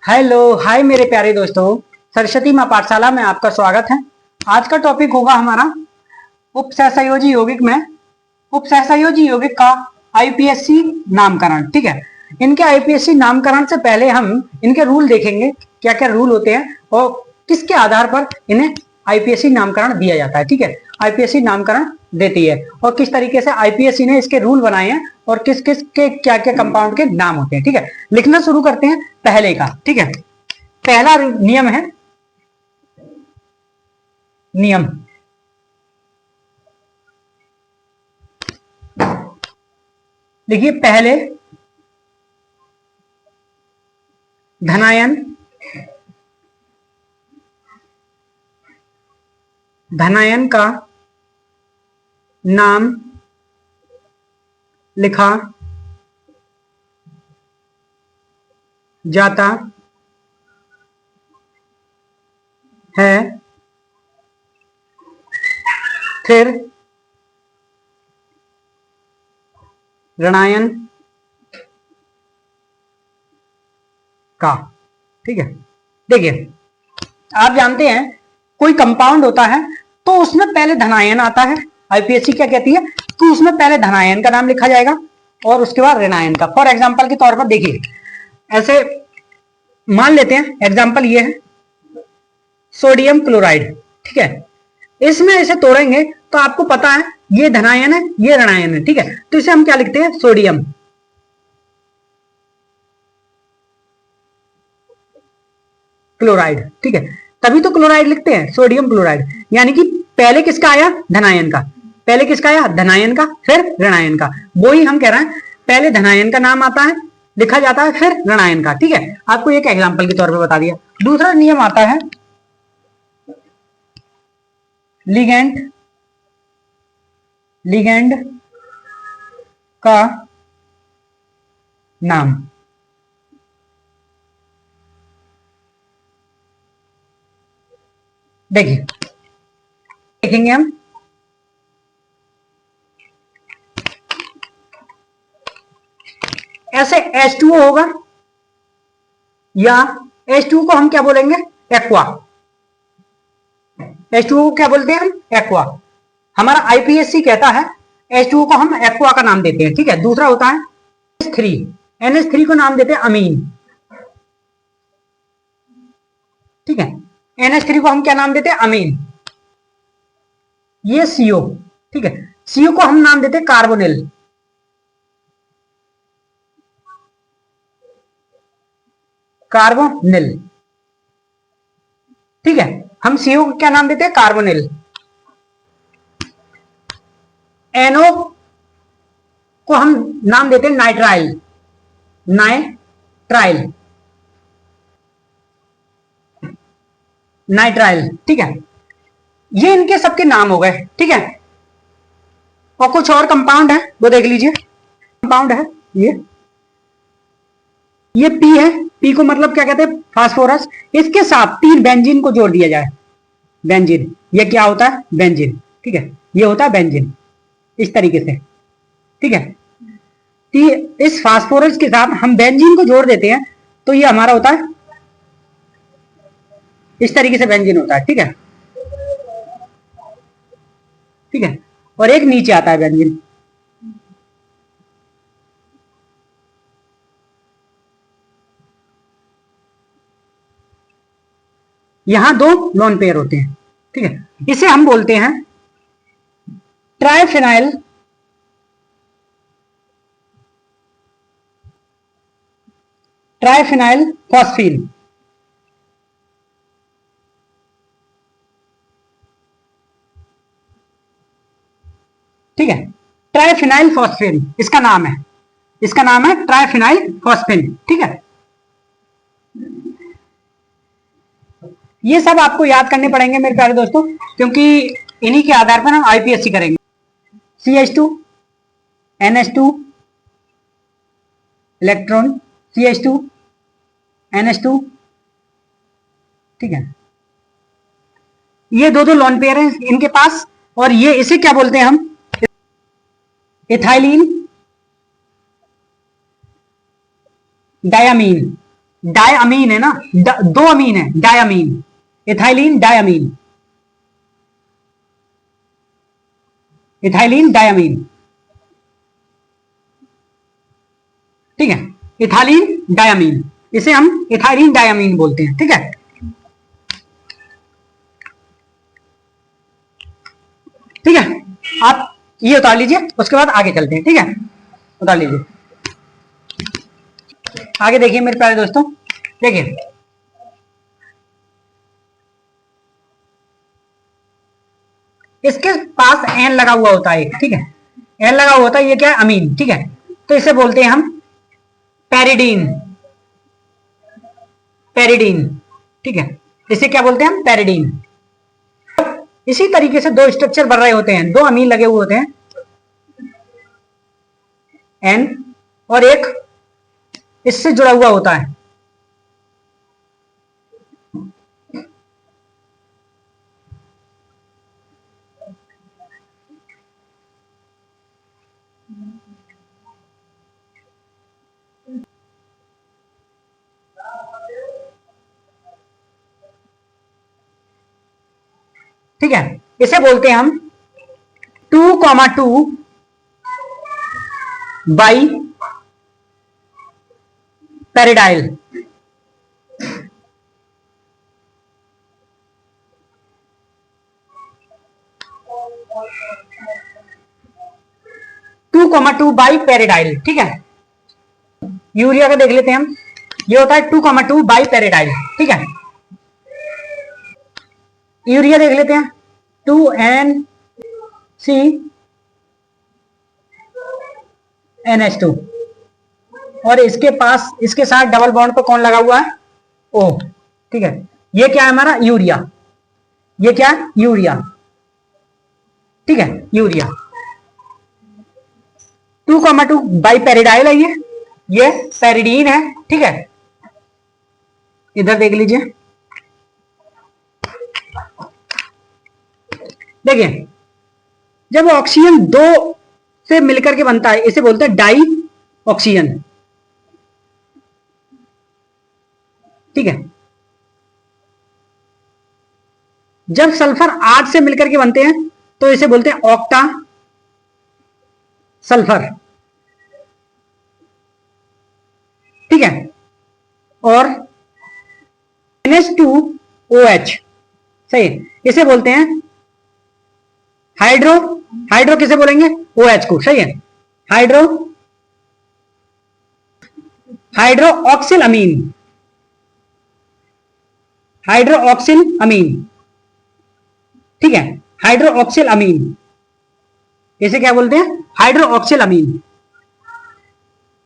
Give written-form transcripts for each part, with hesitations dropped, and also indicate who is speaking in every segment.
Speaker 1: Hello hi मेरे प्यारे दोस्तों, सरस्वती माँ पाठशाला में आपका स्वागत है। आज का टॉपिक होगा हमारा उपसहसंयोजी यौगिक में उपसहसंयोजी यौगिक का आईपीएससी नामकरण। ठीक है, इनके आईपीएससी नामकरण से पहले हम इनके रूल देखेंगे, क्या क्या रूल होते हैं और किसके आधार पर इन्हें आईपीएससी नामकरण दिया जाता है। ठीक है, आईपीएससी नामकरण देती है और किस तरीके से आईपीएससी ने इसके रूल बनाए हैं और किस किस के क्या क्या कंपाउंड के नाम होते हैं। ठीक है, लिखना शुरू करते हैं पहले का। ठीक है, पहला नियम है नियम देखिए, पहले धनायन धनायन का नाम लिखा जाता है, फिर ऋणायन का। ठीक है, देखिए आप जानते हैं कोई कंपाउंड होता है तो उसमें पहले धनायन आता है। आईपीएससी क्या कहती है कि उसमें पहले धनायन का नाम लिखा जाएगा और उसके बाद ऋणायन का। फॉर एग्जांपल के तौर पर देखिए, ऐसे मान लेते हैं एग्जांपल ये है सोडियम क्लोराइड। ठीक है, इसमें इसे तोड़ेंगे तो आपको पता है ये धनायन है ये ऋणायन है। ठीक है, तो इसे हम क्या लिखते हैं, सोडियम क्लोराइड। ठीक है, तभी तो क्लोराइड लिखते हैं, सोडियम क्लोराइड। यानी कि पहले किसका आया, धनायन का। पहले किसका आया, धनायन का, फिर ऋणायन का। वो ही हम कह रहे हैं, पहले धनायन का नाम आता है, लिखा जाता है, फिर ऋणायन का। ठीक है, आपको एक एग्जांपल के तौर पे बता दिया। दूसरा नियम आता है लिगेंड लिगेंड का नाम। देखिए देखेंगे हम ऐसे H2O होगा या H2O को हम क्या बोलेंगे, एक्वा। H2O को क्या बोलते हैं हम, एक्वा। हमारा आईपीएससी कहता है H2O को हम एक्वा का नाम देते हैं। ठीक है, दूसरा होता है NH3। NH3 को नाम देते हैं अमीन। ठीक है, NH3 को हम क्या नाम देते हैं, अमीन। ये CO। ठीक है, CO को हम नाम देते हैं कार्बोनिल। कार्बोनिल। ठीक है, हम CO को क्या नाम देते हैं, कार्बोनिल। NO को हम नाम देते हैं नाइट्राइल। Nitrile nitrile. ठीक है, ये इनके सबके नाम हो गए। ठीक है, और कुछ और कंपाउंड है वो देख लीजिए। कंपाउंड है ये पी है। पी को मतलब क्या कहते हैं, फास्फोरस। इसके साथ 3 बेंजीन को जोड़ दिया जाए, बेंजीन। ये क्या होता है, बेंजीन। ठीक है, ये होता है बेंजीन, इस तरीके से। ठीक है, इस फास्फोरस के साथ हम बेंजीन को जोड़ देते हैं तो ये हमारा होता है, इस तरीके से बेंजीन होता है। ठीक है, ठीक है, और एक नीचे आता है बेंजीन। यहां 2 लोन पेयर होते हैं। ठीक है, इसे हम बोलते हैं ट्राइफेनाइल ट्राइफेनाइल फॉस्फीन। ठीक है, ट्राइफेनाइल फॉस्फेन इसका नाम है, इसका नाम है ट्राइफेनाइल फॉस्फेन। ठीक है, ये सब आपको याद करने पड़ेंगे मेरे प्यारे दोस्तों, क्योंकि इन्हीं के आधार पर हम आईपीएससी करेंगे। CH2 NH2 electron, CH2 NH2। ठीक है, ये दो लोन पेयर हैं इनके पास, और ये इसे क्या बोलते हैं हम, इथाइलिन डायामीन। डायअमीन है ना, दो अमीन है, डायअमीन, इथाइलिन डायअमीन, इथाइलिन डायअमीन, ठीक है, इथाइलिन डायअमीन, इसे हम इथाइलिन डायअमीन बोलते हैं, ठीक है। ठीक है, आप ये उतार लीजिए, उसके बाद आगे चलते हैं, ठीक है, उतार लीजिए। आगे देखिए मेरे प्यारे दोस्तों, देखिए इसके पास एन लगा हुआ होता है, ठीक है, एन लगा हुआ होता है, ये क्या है, अमीन, ठीक है, तो इसे बोलते हैं हम पेरिडीन, पेरिडीन, ठीक है, इसे क्या बोलते हैं हम, पेरिडीन। इसी तरीके से दो स्ट्रक्चर बन रहे होते हैं, दो अमीन लगे हुए होते हैं, एन, और एक इससे जुड़ा हुआ होता है, ठीक है, इसे बोलते हैं हम 2,2 बाई पेरिडाइल, 2,2 बाई पेरिडाइल, ठीक है। यूरिया का देख लेते हैं हम, ये होता है 2,2 बाई पेरिडाइल, ठीक है। यूरिया देख लेते हैं, 2NCNH2, और इसके पास, इसके साथ डबल बॉन्ड पर कौन लगा हुआ है, ओ, ठीक है, ये क्या है हमारा, यूरिया, ये क्या है, यूरिया, ठीक है, यूरिया। 2,2 बाई पेरिडाइल है, ये पेरिडीन है, ठीक है। इधर देख लीजिए, देखिए जब ऑक्सीजन दो से मिलकर के बनता है, इसे बोलते हैं डाई ऑक्सीजन, ठीक है। जब सल्फर 8 से मिलकर के बनते हैं तो इसे बोलते हैं ऑक्टा सल्फर, ठीक है। और NH2OH, सही है, इसे बोलते हैं हाइड्रो, हाइड्रो किसे बोलेंगे, OH को, सही है, हाइड्रो, हाइड्रो ऑक्सिल अमीन, हाइड्रो ऑक्सिल अमीन, ठीक है, हाइड्रो ऑक्सिल अमीन, इसे क्या बोलते हैं, हाइड्रो ऑक्सिल अमीन।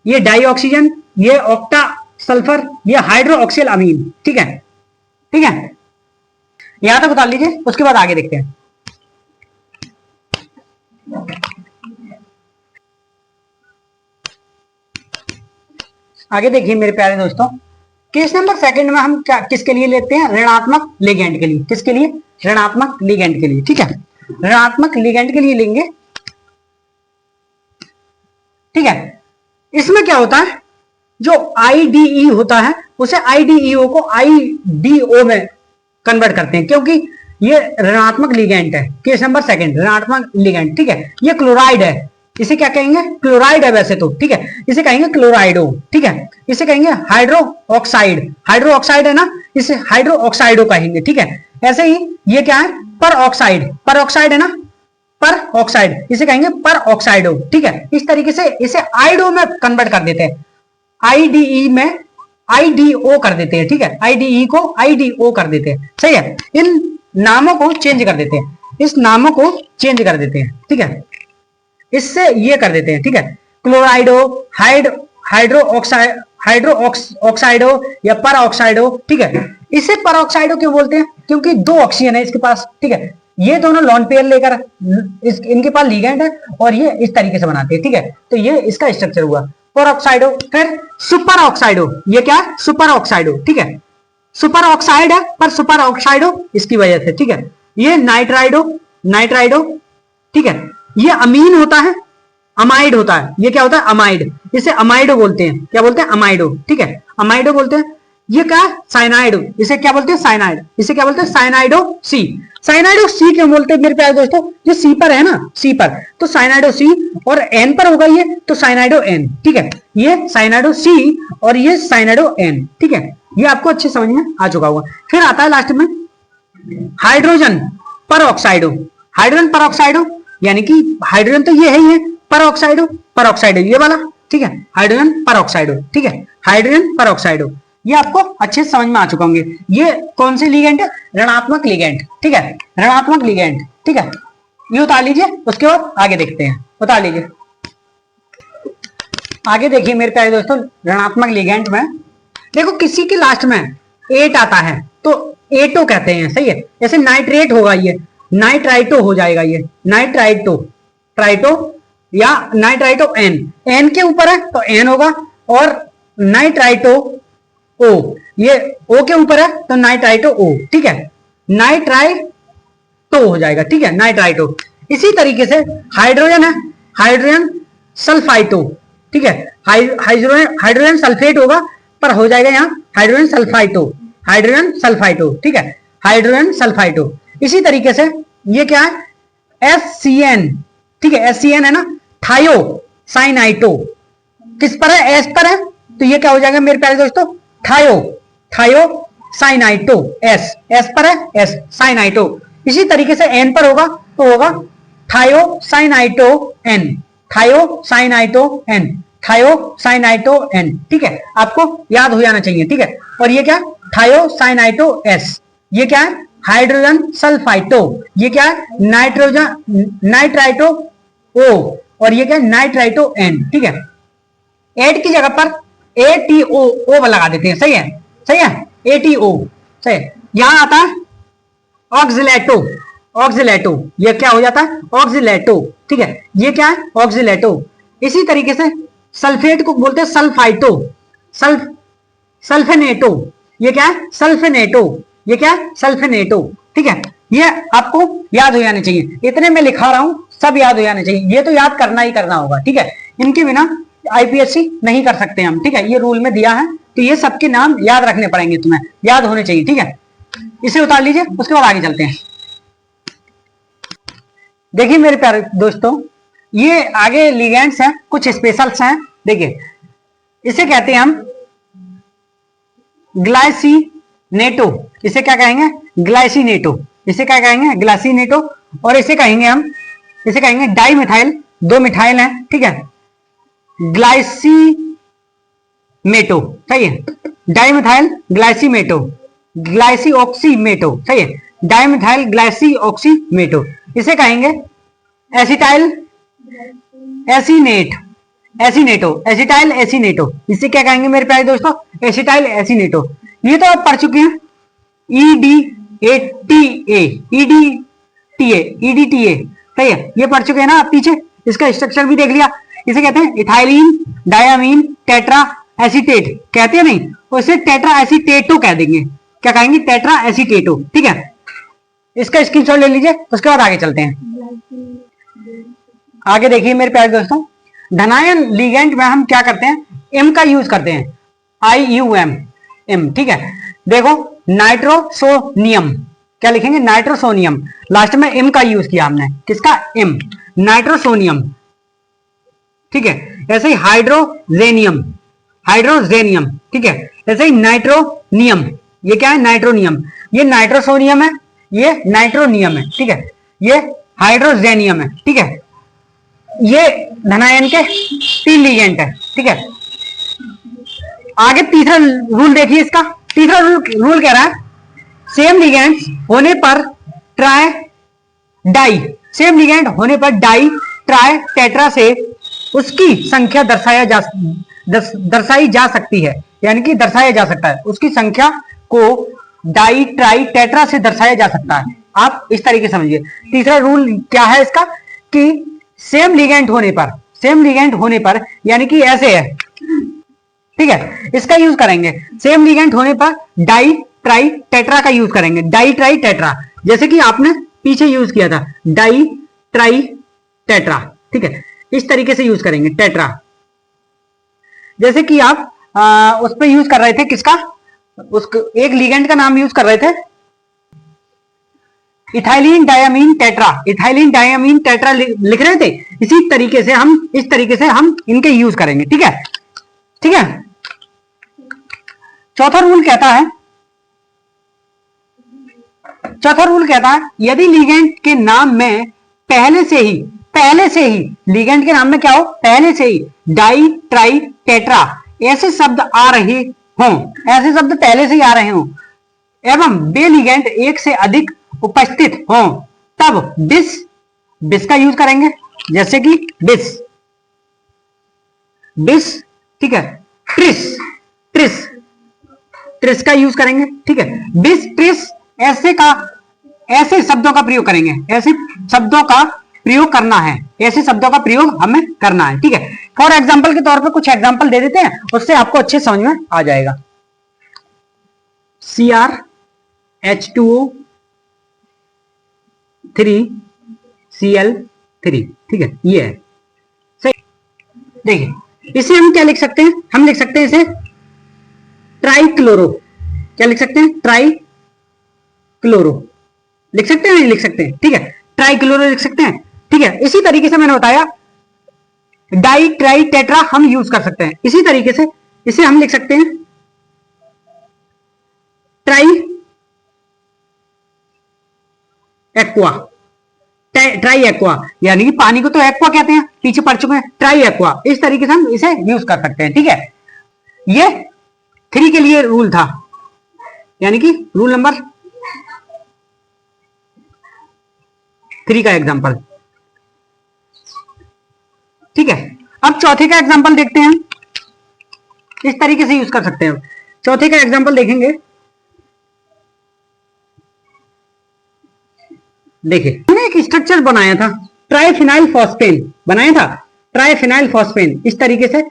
Speaker 1: ये डाई ऑक्सीजन, ये ऑक्टा सल्फर, ये हाइड्रो ऑक्सिल अमीन, ठीक है, ठीक है, यहां तक बता लीजिए, उसके बाद आगे देखते हैं। आगे देखिए मेरे प्यारे दोस्तों, केस नंबर सेकंड में हम क्या किसके लिए लेते हैं, ऋणात्मक लिगेंड के लिए, किसके लिए, ऋणात्मक लिगेंड के लिए, ठीक है, ऋणात्मक लिगेंड के लिए लेंगे, ठीक है। इसमें क्या होता है, जो आईडीई होता है उसे आईडीईओ को आईडीओ में कन्वर्ट करते हैं, क्योंकि ये ऋणात्मक लिगेंड है, केस नंबर सेकंड ऋणात्मक लिगेंड, ठीक है। ये क्लोराइड है, इसे क्या कहेंगे, क्लोराइड है वैसे तो, ठीक है, इसे कहेंगे क्लोराइडो, ठीक है, इसे कहेंगे हाइड्रो ऑक्साइड, हाइड्रो ऑक्साइड है ना, इसे हाइड्रो ऑक्साइडो कहेंगे, ठीक है। ऐसे ही ये क्या है, पर ऑक्साइड, पर ऑक्साइड है ना, पर ऑक्साइड, इसे कहेंगे पर ऑक्साइडो, ठीक है। इस तरीके से इसे आइडो में कन्वर्ट कर देते हैं, आईडीई में आईडीओ कर देते हैं, ठीक है, आईडीई को आईडीओ कर देते हैं, सही है। इन नामों को चेंज कर देते हैं, इस नामों को चेंज कर देते हैं, ठीक है, इससे ये कर देते हैं, ठीक है, क्लोराइडो, हाइड्रो ऑक्साइड, हाइड्रो ऑक्साइडो या पर ऑक्साइडो, ठीक है। इसे पर ऑक्साइडो क्यों बोलते हैं, क्योंकि दो ऑक्सीजन है इसके पास, ठीक है, ये दोनों लॉन पेयर लेकर इनके पास लिगेंड है और ये इस तरीके से बनाते हैं, ठीक है, तो ये इसका स्ट्रक्चर हुआ पर ऑक्साइडो। फिर सुपर ऑक्साइडो, ये क्या है, सुपर ऑक्साइडो, ठीक है, सुपर ऑक्साइड है पर सुपर ऑक्साइडो इसकी वजह से, ठीक है। ये नाइट्राइडो, नाइट्राइडो, ठीक है, ये अमीन होता है, अमाइड होता है, ये क्या होता है, अमाइड, इसे अमाइडो बोलते हैं, क्या बोलते हैं, अमाइडो, ठीक है, अमाइडो बोलते हैं। ये क्या है? साइनाइड। इसे क्या बोलते हैं? साइनाइड। इसे क्या बोलते हैं? साइनाइडो सी। साइनाइडो सी क्यों बोलते हैं मेरे प्यारे दोस्तों? ये सी पर है ना, सी पर, तो साइनाइडो सी, और एन पर होगा ये, तो साइनाइडो एन। ठीक है, ये साइनाइडो सी और ये साइनाइडो एन। ठीक है, ये आपको अच्छे समझ में आ चुका होगा। फिर आता है लास्ट में हाइड्रोजन पर ऑक्साइडो। हाइड्रोजन पर ऑक्साइडो यानी कि हाइड्रोजन तो ये है, ये पर ऑक्साइडो, पर ऑक्साइडो ये वाला। ठीक है, हाइड्रोजन पर ऑक्साइडो। ठीक है, हाइड्रोजन पर ऑक्साइडो, ये आपको अच्छे से समझ में आ चुका होंगे। ये कौन सी लिगेंड है? ऋणात्मक लिगेंड। ठीक है, ऋणात्मक लिगेंड। ठीक है, ये उतार लीजिए, उसके बाद आगे देखते हैं। उतार लीजिए, आगे देखिए मेरे प्यारे दोस्तों। ऋणात्मक लिगेंड में देखो किसी के लास्ट में एट आता है तो एटो कहते हैं, सही है। जैसे नाइट्रेट होगा, ये नाइट्राइटो हो जाएगा, ये नाइट्राइटो, ट्राइटो या नाइट्राइटो एन, एन के ऊपर है तो एन होगा, और नाइट्राइटो ओ, ये ओ के ऊपर है तो नाइट्राइटो ओ। ठीक है, नाइट्राइटो हो जाएगा। ठीक है, नाइट्राइटो। इसी तरीके से हाइड्रोजन है, हाइड्रोजन सल्फाइटो। ठीक है, हाइड्रोजन सल्फेट होगा पर हो जाएगा यहाँ हाइड्रोजन सल्फाइटो, हाइड्रोजन सल्फाइटो। ठीक है, हाइड्रोजन सल्फाइटो। इसी तरीके से ये क्या है? SCN। ठीक है, SCN है ना, थायो साइनाइटो। किस पर है? एस पर है, तो ये क्या हो जाएगा मेरे प्यारे दोस्तों? थायो, थायो साइनाइटो। एस, एस पर है, एस साइनाइटो। इसी तरीके से एन पर होगा तो होगा थायो साइनाइटो एन, थायो साइनाइटो एन, थायो साइनाइटो एन। ठीक है, आपको याद हो जाना चाहिए। ठीक है, और ये क्या? थायो साइनाइटो एस। ये क्या है? हाइड्रोजन सल्फाइटो। ये क्या है? नाइट्रोजन नाइट्राइटो ओ, और ये क्या है? Nitrito N. ठीक है, एड की जगह पर ATO ओ लगा देते हैं, सही है, सही है, ATO सही है। यहां आता है ऑक्सिलेटो, ऑक्सिलेटो, ये क्या हो जाता है? ऑक्सिलेटो। ठीक है, ये क्या है? ऑक्सिलेटो। इसी तरीके से सल्फेट को बोलते हैं सल्फाइटो, सल्फेनेटो। ये क्या है? सल्फेनेटो। ये क्या है? सल्फेनेटो। ठीक है, ये आपको याद हो जाने चाहिए। इतने में लिखा रहा हूं, सब याद हो जाने चाहिए। ये तो याद करना ही करना होगा। ठीक है, इनके बिना IPSC नहीं कर सकते हम। ठीक है, ये रूल में दिया है, तो ये सबके नाम याद रखने पड़ेंगे, तुम्हें याद होने चाहिए। ठीक है, इसे उतार लीजिए, उसके बाद आगे चलते हैं। देखिए मेरे प्यारे दोस्तों, ये आगे लिगेंड्स हैं, कुछ स्पेशल्स हैं। देखिए, इसे कहते हैं हम ग्लाइसिनेटो। इसे क्या कहेंगे? ग्लाइसिनेटो। इसे क्या कहेंगे? ग्लाइसिनेटो। और इसे कहेंगे हम, इसे कहेंगे डाई मिथाइल। दो मिथाइल है, ठीक है, ग्लाइसीमेटो। सही है, डाइमिथाइल ग्लाइसीमेटो, ग्लाइसीऑक्सीमेटो। सही है, डाइमिथाइल ग्लाइसीऑक्सीमेटो। इसे कहेंगे एसिटाइल एसिनेट, एसिनेटो, एसिटाइल एसिनेटो। इसे क्या कहेंगे मेरे प्यारे दोस्तों? एसिटाइल एसिनेटो। ये तो आप पढ़ चुके हैं, EDTA, EDTA, EDTA। सही है, ये पढ़ चुके हैं ना आप पीछे, इसका स्ट्रक्चर भी देख लिया। इसे कहते हैं इथाइलिन डायामीन टेट्रा एसीटेट, कहते हैं नहीं, तो इसे टेट्रा एसीटेटो कह देंगे। क्या कहेंगे? टेट्रा एसीटेटो। ठीक है, इसका स्क्रीनशॉट ले लीजिए, उसके बाद आगे चलते हैं। आगे देखिए मेरे प्यारे दोस्तों, धनायन लिगेंड में हम क्या करते हैं? एम का यूज करते हैं, IUM, एम। ठीक है, देखो नाइट्रोसोनियम, क्या लिखेंगे? नाइट्रोसोनियम। लास्ट में एम का यूज किया हमने, किसका? M, nitrosonium. ठीक है, ऐसे ही हाइड्रोजेनियम, हाइड्रोजेनियम। ठीक है, ऐसे ही नाइट्रोनियम। ये क्या है? नाइट्रोनियम। ये नाइट्रोसोनियम है, ये नाइट्रोनियम है। ठीक है, ये हाइड्रोजेनियम है। ठीक है, ये धनायन के 3 लिगेंड है। ठीक है, आगे तीसरा रूल देखिए इसका। तीसरा रूल कह रहा है सेम लिगेंड होने पर ट्राई डाई, सेम लिगेंड होने पर डाई ट्राई टेट्रा से उसकी संख्या दर्शाई जा सकती है, यानी कि दर्शाया जा सकता है, उसकी संख्या को डाई ट्राई टेट्रा से दर्शाया जा सकता है। आप इस तरीके समझिए। तीसरा रूल क्या है इसका? कि सेम लिगेंड होने पर, सेम लिगेंड होने पर, यानी कि ऐसे है, ठीक है, इसका यूज करेंगे। सेम लिगेंड होने पर डाई ट्राई टेट्रा का यूज करेंगे, डाई ट्राई टेट्रा, जैसे कि आपने पीछे यूज किया था डाई ट्राई टेट्रा। ठीक है, इस तरीके से यूज करेंगे टेट्रा, जैसे कि आप उस पर यूज कर रहे थे, किसका? उसको एक लिगेंड का नाम यूज कर रहे थे, ethylene diamine tetra, ethylene diamine tetra लिख रहे थे। इसी तरीके से हम इस तरीके से हम इनके यूज करेंगे। ठीक है, ठीक है। चौथा रूल कहता है, चौथा रूल कहता है यदि लिगेंड के नाम में पहले से ही लिगेंड के नाम में क्या हो, पहले से ही डाई ट्राई टेट्रा ऐसे शब्द आ रहे हों, ऐसे शब्द पहले से ही आ रहे हों एवं वे लिगेंड एक से अधिक उपस्थित हों, तब बिस का यूज करेंगे। जैसे कि बिस, ठीक है, ट्रिस का यूज करेंगे। ठीक है, बिस ट्रिस ऐसे शब्दों का प्रयोग करेंगे, ऐसे शब्दों का प्रयोग करना है, ऐसे शब्दों का प्रयोग हमें करना है। ठीक है, फॉर एग्जाम्पल के तौर पे कुछ एग्जाम्पल दे देते हैं, उससे आपको अच्छे समझ में आ जाएगा। CrH2O3Cl3, ठीक है, ये है सही। देखिए इसे हम क्या लिख सकते हैं, हम लिख सकते हैं इसे ट्राइक्लोरो। क्या लिख सकते हैं, ट्राइक्लोरो लिख सकते हैं, नहीं लिख सकते हैं, ठीक है, ट्राइक्लोरो लिख सकते हैं। ठीक है, इसी तरीके से मैंने बताया डाई ट्राई टेट्रा हम यूज कर सकते हैं। इसी तरीके से इसे हम लिख सकते हैं ट्राई एक्वा, ट्राई एक्वा, यानी कि पानी को तो एक्वा कहते हैं, पीछे पढ़ चुके हैं, ट्राई एक्वा। इस तरीके से हम इसे यूज कर सकते हैं। ठीक है, ये 3 के लिए रूल था, यानी कि रूल नंबर 3 का एग्जांपल। ठीक है, अब चौथे का एग्जांपल देखते हैं, इस तरीके से यूज कर सकते हैं। चौथे का एग्जांपल देखेंगे, देखिए मैंने एक स्ट्रक्चर बनाया था, ट्राइफिनाइल फॉस्फेन बनाया था, ट्राइफिनाइल फॉस्फेन। इस तरीके से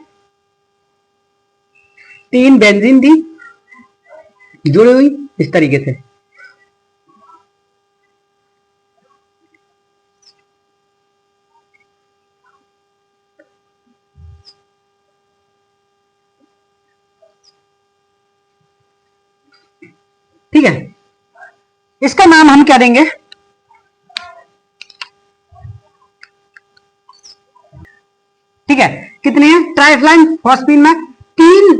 Speaker 1: 3 बेंजीन थी जुड़ी हुई, इस तरीके से। ठीक है, इसका नाम हम क्या देंगे, ठीक है, कितने हैं, ट्राइफिनाइल फॉस्फेन में 3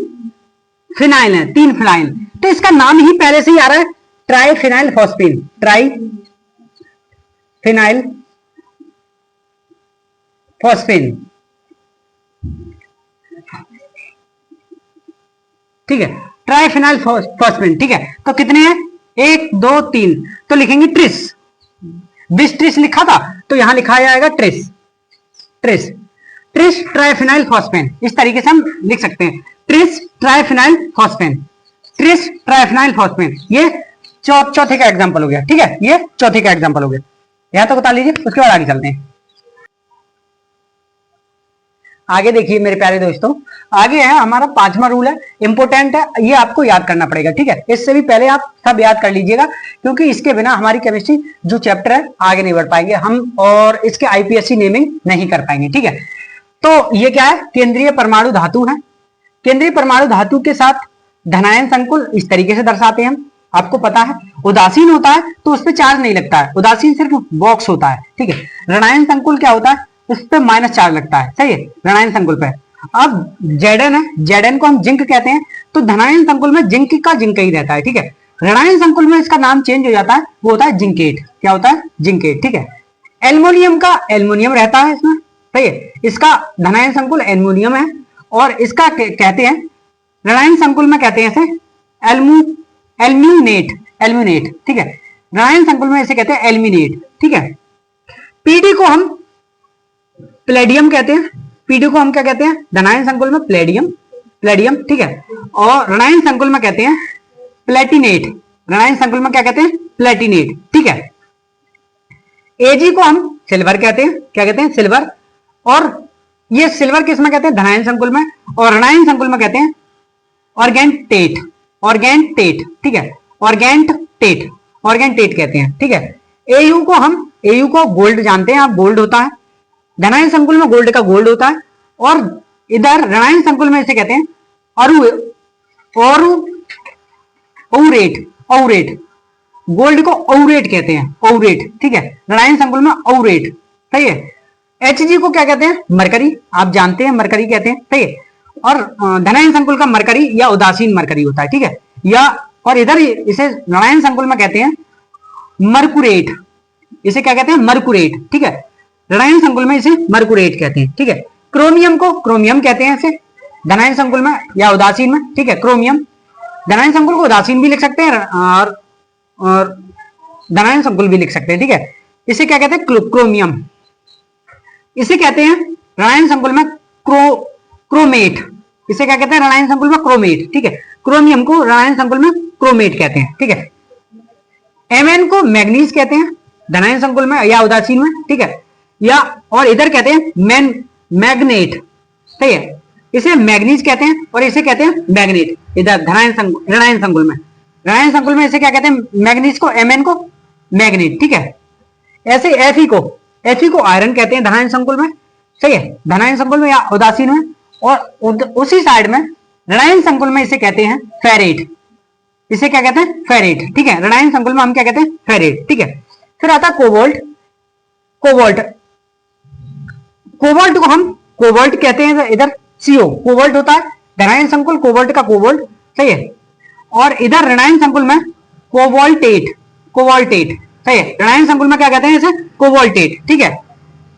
Speaker 1: फिनाइल है, 3 फिनाइल, तो इसका नाम ही पहले से ही आ रहा है ट्राइफिनाइल फॉस्फेन, ट्राइफिनाइल फॉस्फेन। ठीक है, ट्राइफिनाइल फॉस्फेन। ठीक है, तो कितने हैं, 1 2 3, तो लिखेंगे ट्रिस, बिस ट्रिस लिखा था तो यहां लिखा जाएगा ट्रिस, ट्रिस ट्राइफिनाइल फॉस्फेन। इस तरीके से हम लिख सकते हैं ट्रिस ट्राइफिनाइल फॉस्फेन, ट्रिस ट्राइफिनाइल फॉस्फेन। ये चौथे का एग्जांपल हो गया। ठीक है, ये चौथे का एग्जांपल हो गया, यहां तक बता लीजिए, उसके बाद आगे चलते हैं। आगे देखिए मेरे प्यारे दोस्तों, आगे है हमारा 5वां रूल है, इंपोर्टेंट है, ये आपको याद करना पड़ेगा। ठीक है, इससे भी पहले आप सब याद कर लीजिएगा, क्योंकि इसके बिना हमारी केमिस्ट्री जो चैप्टर है आगे नहीं बढ़ पाएंगे हम, और इसके आईपीएससी नेमिंग नहीं कर पाएंगे। ठीक है, तो ये क्या है, केंद्रीय परमाणु धातु है। केंद्रीय परमाणु धातु के साथ धनायन संकुल इस तरीके से दर्शाते हैं हम, आपको पता है। उदासीन होता है तो उस पर चार्ज नहीं लगता है, उदासीन सिर्फ बॉक्स होता है। ठीक है, ऋणायन संकुल क्या होता है, उस पर माइनस चार्ज लगता है, सही है, ऋणायन संकुल पे। अब जेडन है, जेडन को हम जिंक कहते हैं, तो धनायन संकुल में जिंक का जिंक ही रहता है। ठीक है, ऋणायन संकुल में इसका नाम चेंज हो जाता है, वो होता है जिंकेट। क्या होता है, जिंकेट। ठीक है, एल्युमिनियम का एल्युमिनियम रहता है इसमें, सही है, इसका धनायन संकुल एल्युमिनियम है, और इसका कहते हैं ऋणायन संकुल में कहते हैं इसे एल्यूमिनेट। ठीक है, ऋणायन संकुल में इसे कहते हैं एल्यूमिनेट। ठीक है, पीडी को हम प्लेडियम कहते हैं, पीडी को हम क्या कहते हैं, धनायन संकुल में प्लेडियम। ठीक है, और ऋणायन संकुल में कहते हैं प्लेटिनेट, ऋणायन संकुल में क्या कहते हैं, प्लेटिनेट। ठीक है, एजी को हम सिल्वर कहते हैं, क्या कहते हैं, सिल्वर, और ये सिल्वर किस में कहते हैं, धनायन संकुल में, और ऋणायन संकुल में कहते हैं ऑर्गेंटेट। ठीक है, ऑर्गेंटेट कहते हैं। ठीक है, एयू को गोल्ड जानते हैं आप, गोल्ड होता है, धनायन संकुल में गोल्ड का गोल्ड होता है, और इधर ऋणायन संकुल में इसे कहते हैं औरेट, औरेट, गोल्ड को औरेट कहते हैं, औरेट, ठीक है, ऋणायन संकुल में औरेट, सही है। Hg को क्या कहते हैं? मरकरी, आप जानते हैं मरकरी कहते हैं, सही है। और धनायन संकुल का मरकरी या उदासीन मरकरी होता है, ठीक है, या और इधर इसे ऋणायन संकुल में कहते हैं मरकुरेट, इसे क्या कहते हैं? मरकुरेट, ठीक है, ऋणायन संकुल में इसे मरकुरेट कहते हैं, ठीक है। क्रोमियम को क्रोमियम कहते हैं इसे धनायन संकुल में या उदासीन में, ठीक है, क्रोमियम। धनायन संकुल को उदासीन भी लिख सकते हैं और धनायन संकुल भी लिख सकते हैं, ठीक है। इसे क्या कहते हैं? क्रोमियम। इसे कहते हैं ऋणायन संकुल में क्रोमेट, इसे क्या कहते हैं? ऋणायन संकुल में क्रोमेट, ठीक है। क्रोमियम को ऋणायन संकुल में क्रोमेट कहते हैं, ठीक है। Mn को मैग्नीज कहते हैं धनायन संकुल में या उदासीन में, ठीक है, या और इधर कहते हैं मैग्नेट, सही है, इसे मैग्नीज कहते हैं और इसे कहते हैं मैग्नेट, इधर ऋणायन संकुल में। ऋणायन संकुल में इसे क्या कहते हैं? मैग्नीज को, Mn को मैग्नेट, ठीक है। ऐसे Fe को आयरन कहते हैं धनायन संकुल में, सही है, धनायन संकुल में या उदासीन में। और उसी साइड में ऋणायन संकुल में इसे कहते हैं फेरेट, इसे क्या कहते हैं? फेरेट, ठीक है, ऋणायन संकुल में हम क्या कहते हैं? फेरेट, ठीक है। फिर आता कोबाल्ट, कोबाल्ट, कोबाल्ट को हम कोबाल्ट कहते हैं, इधर CO कोबाल्ट होता है धनायन संकुल, कोबाल्ट का कोबाल्ट, सही है। और इधर ऋणायन संकुल में कोबाल्टेट, कोबाल्टेट, सही है, ऋणायन संकुल में क्या कहते हैं? इसे कोबाल्टेट, ठीक है।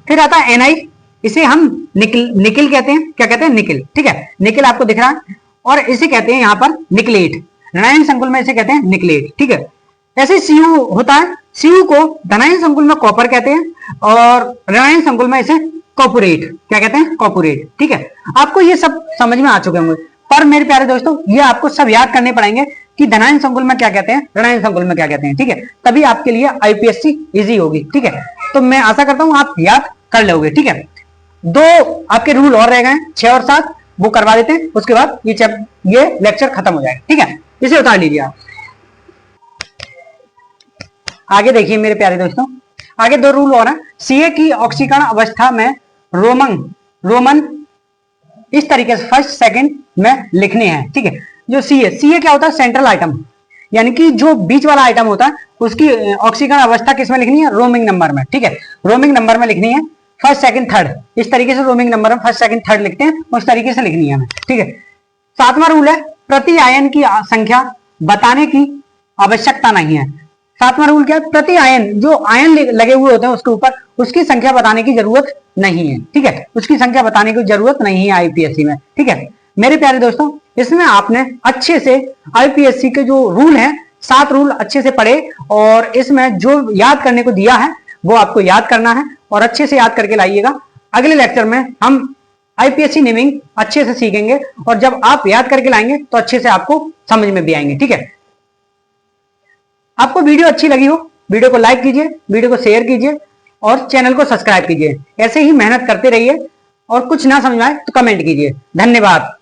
Speaker 1: फिर आता है Ni, इसे हम निकिल कहते हैं, क्या कहते हैं? निकिल, ठीक है, निकिल आपको दिख रहा है। और इसे कहते हैं यहाँ पर निकलेट, ऋणायन संकुल में इसे कहते हैं निकलेट, ठीक है। ऐसे Cu होता है, Cu को धनायन संकुल में कॉपर कहते हैं और ऋणायन संकुल में इसे कॉपुरेट, क्या कहते हैं? कॉपुरेट, ठीक है। आपको ये सब समझ में आ चुके होंगे, पर मेरे प्यारे दोस्तों ये आपको सब याद करने पड़ेंगे कि धनायन संकुल में क्या कहते हैं, ऋणायन संकुल में क्या कहते हैं, ठीक है, तभी आपके लिए आईपीएससी इजी होगी, ठीक है। तो मैं आशा करता हूं आप याद कर लोगे, ठीक है। 2 आपके रूल और रह गए, 6 और 7 वो करवा देते हैं, उसके बाद ये लेक्चर खत्म हो जाएगा, ठीक है, इसे उतार लीजिए आप। आगे देखिए मेरे प्यारे दोस्तों, आगे 2 रूल और हैं। सीए की ऑक्सीकरण अवस्था में रोमन इस तरीके से फर्स्ट सेकंड में लिखने हैं, ठीक है। जो सीए क्या होता है? सेंट्रल आइटम, यानी कि जो बीच वाला आइटम होता है उसकी ऑक्सीकरण अवस्था किस में लिखनी है? रोमिंग नंबर में, ठीक है, रोमिंग नंबर में लिखनी है, फर्स्ट सेकंड थर्ड, इस तरीके से रोमिंग नंबर में फर्स्ट सेकंड थर्ड लिखते हैं, उस तरीके से लिखनी है हमें, ठीक है। 7वां रूल है प्रति आयन की संख्या बताने की आवश्यकता नहीं है। 7वां रूल क्या है? प्रति आयन, जो आयन लगे हुए होते हैं उसके ऊपर, उसकी संख्या बताने की जरूरत नहीं है, ठीक है, उसकी संख्या बताने की जरूरत नहीं है आईपीएससी में, ठीक है। मेरे प्यारे दोस्तों इसमें आपने अच्छे से आईपीएससी के जो रूल हैं 7 रूल अच्छे से पढ़े और इसमें जो याद करने को दिया है वो आपको याद करना है और अच्छे से याद करके लाइएगा। अगले लेक्चर में हम आईपीएससी नेमिंग अच्छे से सीखेंगे और जब आप याद करके लाएंगे तो अच्छे से आपको समझ में भी आएंगे, ठीक है। आपको वीडियो अच्छी लगी हो, वीडियो को लाइक कीजिए, वीडियो को शेयर कीजिए और चैनल को सब्सक्राइब कीजिए। ऐसे ही मेहनत करते रहिए और कुछ ना समझ में आए तो कमेंट कीजिए। धन्यवाद।